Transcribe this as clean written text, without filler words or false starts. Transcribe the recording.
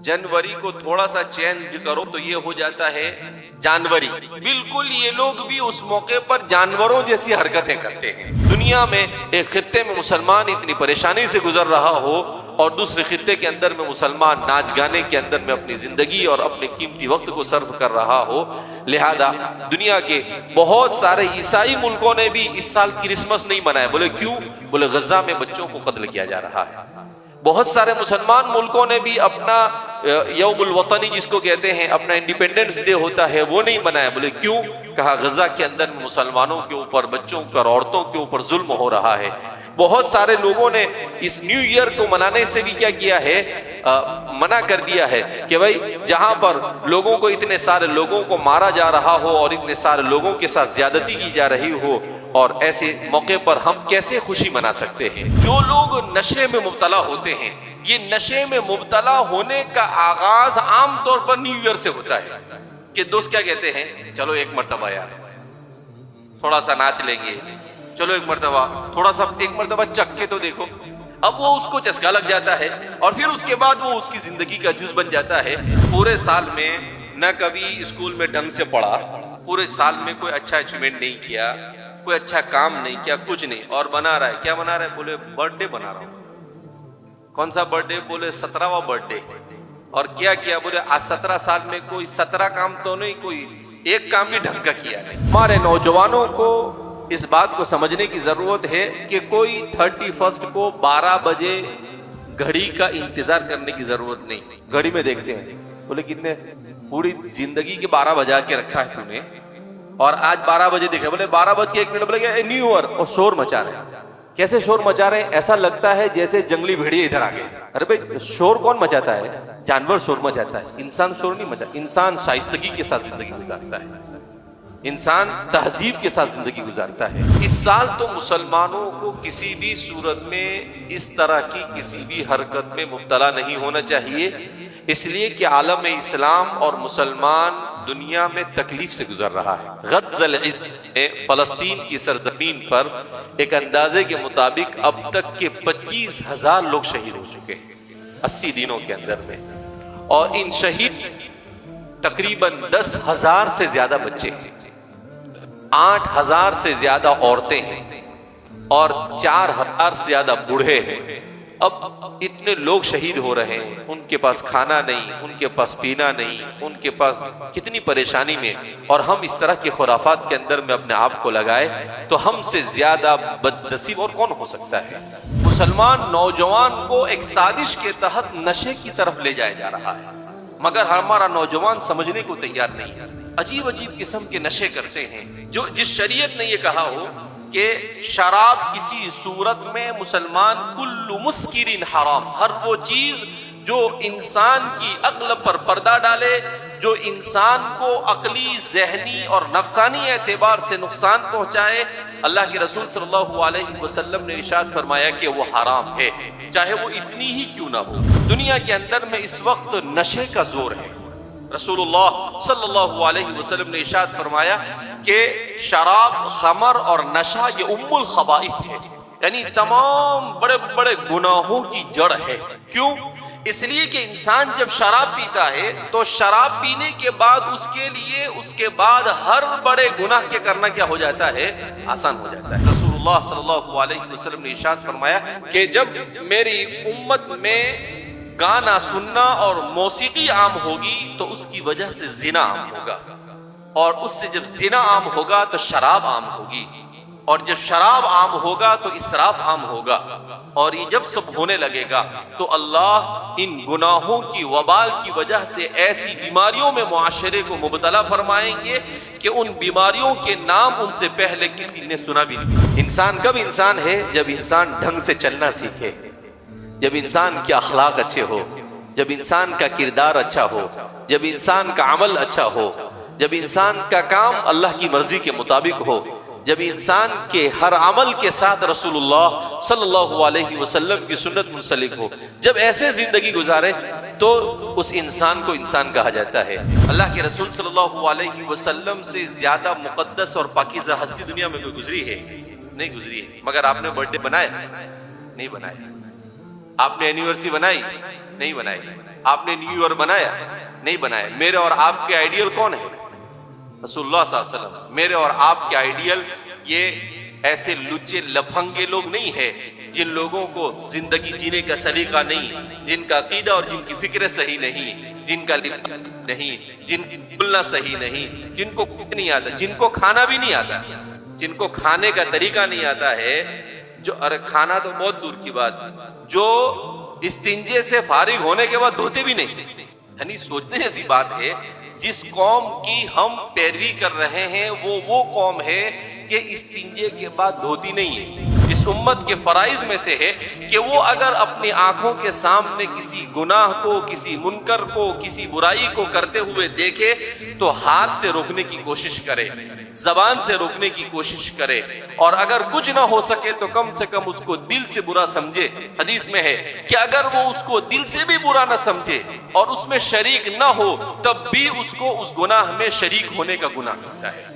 जनवरी को थोड़ा सा चेंज करो तो ये हो जाता है जानवरी। बिल्कुल ये लोग भी उस मौके पर जानवरों जैसी हरकतें करते हैं। दुनिया में एक खित्ते में मुसलमान इतनी परेशानी से गुजर रहा हो और दूसरे खित्ते के अंदर में मुसलमान नाच गाने के अंदर में अपनी जिंदगी और अपने कीमती वक्त को सर्व कर रहा हो, लिहाजा दुनिया के बहुत सारे ईसाई मुल्कों ने भी इस साल क्रिसमस नहीं मनाया। बोले क्यों? बोले गजा में बच्चों को कत्ल किया जा रहा है। बहुत सारे मुसलमान मुल्कों ने भी अपना यौमुल वतनी जिसको कहते हैं, अपना इंडिपेंडेंस डे होता है, वो नहीं मनाया। बोले क्यों? कहा गजा के अंदर मुसलमानों के ऊपर, बच्चों पर, औरतों के ऊपर जुल्म हो रहा है। बहुत सारे लोगों ने इस न्यू ईयर को मनाने से भी क्या किया है, मना कर दिया है कि भाई जहां पर लोगों को, इतने सारे लोगों को मारा जा रहा हो और इतने सारे लोगों के साथ ज्यादती की जा रही हो, और ऐसे मौके पर हम कैसे खुशी मना सकते हैं। जो लोग नशे में मुब्तला होते हैं, ये नशे में मुब्तला होने का आगाज आमतौर पर न्यू ईयर से होता है कि दोस्त क्या कहते हैं, चलो एक मर्तबा यार थोड़ा सा नाच लेंगे, चलो एक मर्तबा थोड़ा सा, एक मर्तबा चख के तो देखो। अब वो उसको चस्का लग जाता है और फिर उसके बाद वो उसकी जिंदगी का जुज बन जाता है। पूरे साल में न कभी स्कूल में ढंग से पढ़ा, पूरे साल में कोई अच्छा अचीवमेंट नहीं किया, कोई अच्छा काम नहीं किया, कुछ नहीं, और बना रहा है। क्या बना रहा है? बोले बर्थडे बना रहा हूं। कौन सा बर्थडे? बोले 17वां बर्थडे। और क्या किया? बोले आज 17 साल में कोई 17 काम तो नहीं, कोई एक काम भी ढंग का किया नहीं। हमारे नौजवानों को इस बात को समझने की जरूरत है कि कोई 31 को 12 बजे घड़ी का इंतजार करने की जरूरत नहीं। घड़ी में देखते हैं, बोले कितने, पूरी जिंदगी के 12 बजा के रखा है तूने, और आज 12 बजे देखे, बोले 12:01 बोले न्यू ईयर, और शोर मचा रहे हैं। कैसे शोर मचा रहे हैं? ऐसा लगता है जैसे जंगली भेड़िए इधर आ गए। अरे भाई शोर कौन मचाता है? जानवर शोर मचाता है, इंसान शोर नहीं मचाता। इंसान शाइस्तगी के साथ जिंदगी गुजारता है, इंसान तहजीब के साथ जिंदगी गुजारता है। इस साल तो मुसलमानों को किसी भी सूरत में इस तरह की किसी भी हरकत में मुब्तला नहीं होना चाहिए, इसलिए कि आलम इस्लाम और मुसलमान दुनिया में तकलीफ से गुजर रहा है। गज़ल में फलस्तीन की सरजमीन पर एक अंदाजे के मुताबिक अब तक के 25,000 लोग शहीद हो चुके हैं 80 दिनों के अंदर में, और इन शहीद तकरीबन 10,000 से ज्यादा बच्चे हैं, 8,000 से ज्यादा औरतें हैं और 4,000 से ज्यादा बूढ़े हैं। अब इतने लोग शहीद हो रहे हैं, उनके पास खाना नहीं, उनके पास पीना नहीं, उनके पास कितनी परेशानी में, और हम इस तरह के खुराफात के अंदर में अपने आप को लगाए तो हमसे ज्यादा बदनसीब और कौन हो सकता है। मुसलमान नौजवान को एक साजिश के तहत नशे की तरफ ले जाया जा रहा है, मगर हमारा नौजवान समझने को तैयार नहीं। अजीब अजीब किस्म के नशे करते हैं, जो जिस शरीयत ने ये कहा हो कि शराब किसी सूरत में मुसलमान, कुल्लु मुस्किरिन हराम, हर वो चीज जो इंसान की अक्ल पर पर्दा डाले, जो इंसान को अकली, जहनी और नफसानी एतबार से नुकसान पहुंचाए, अल्लाह के रसूल सल्लल्लाहु अलैहि वसल्लम ने इरशाद फरमाया कि वो हराम है, चाहे वो इतनी ही क्यों ना हो। दुनिया के अंदर में इस वक्त नशे का जोर है। रसूलुल्लाह सल्लल्लाहु अलैहि वसल्लम ने इरशाद फरमाया कि शराब, खमर और नशा ये उम्मुल खबाइस है, यानी तमाम बड़े बड़े गुनाहों की जड़ है। क्यों? इसलिए कि इंसान जब शराब पीता है तो शराब पीने के बाद उसके लिए उसके बाद हर बड़े गुनाह के करना क्या हो जाता है? आसान हो जाता है। रसूलुल्लाह सल्लल्लाहु अलैहि वसल्लम ने इरशाद फरमाया कि जब मेरी उम्मत में गाना सुनना और मौसीकी आम होगी तो उसकी वजह से जिना आम होगा, और उससे जब जिना आम होगा तो शराब आम होगी, और जब शराब आम होगा तो इसराफ आम होगा, और ये जब सब होने लगेगा तो अल्लाह इन गुनाहों की वबाल की वजह से ऐसी बीमारियों में मुआशरे को मुबतला फरमाएंगे कि उन बीमारियों के नाम उनसे पहले किसी ने सुना भी नहीं। इंसान कब इंसान है? जब इंसान ढंग से चलना सीखे, जब इंसान के अखलाक अच्छे हो, जब इंसान का किरदार अच्छा हो, जब इंसान का अमल अच्छा हो, जब इंसान का काम अल्लाह की मर्जी के मुताबिक हो, जब इंसान के हर अमल के साथ रसूलुल्लाह सल्लल्लाहु अलैहि वसल्लम की सुन्नत मुंसलिक हो, जब ऐसे जिंदगी गुजारे तो उस इंसान को इंसान कहा जाता है। अल्लाह के रसूल सल्लल्लाहु अलैहि वसल्लम से ज्यादा मुकद्दस और पाकीज़ा हस्ती दुनिया में कोई गुजरी है? नहीं गुजरी है। मगर आपने बर्थडे बनाया? नहीं बनाया। آپ نے اینیورسری بنائی؟ نہیں بنائی. آپ نے نیو ایئر بنایا؟ نہیں بنایا. میرے اور آپ کے آئیڈیل کون ہے؟ رسول اللہ صلی اللہ علیہ وسلم. میرے اور آپ کے آئیڈیل یہ ایسے لچے لفنگے لوگ نہیں ہیں جن لوگوں کو زندگی جینے کا سلیقہ نہیں، جن کا عقیدہ اور جن کی فکر صحیح نہیں، جن کا نہیں، جن کی بولنا صحیح نہیں، جن کو نہیں آتا، جن کو کھانا بھی نہیں آتا، جن کو کھانے کا طریقہ نہیں آتا ہے، جو ارے کھانا تو بہت دور کی بات، جو استنجے سے فارغ ہونے کے بعد دھوتے بھی نہیں. یعنی سوچنے جیسی بات ہے. جس قوم کی ہم پیروی کر رہے ہیں وہ قوم ہے کہ استنجے کے بعد دھوتی نہیں ہے. اس امت کے فرائض میں سے ہے کہ وہ اگر اپنی آنکھوں کے سامنے کسی گناہ کو، کسی منکر کو، کسی برائی کو کرتے ہوئے دیکھے تو ہاتھ سے روکنے کی کوشش کرے، زبان سے روکنے کی کوشش کرے، اور اگر کچھ نہ ہو سکے تو کم سے کم اس کو دل سے برا سمجھے. حدیث میں ہے کہ اگر وہ اس کو دل سے بھی برا نہ سمجھے اور اس میں شریک نہ ہو تب بھی اس کو اس گناہ میں شریک ہونے کا گناہ ملتا ہے.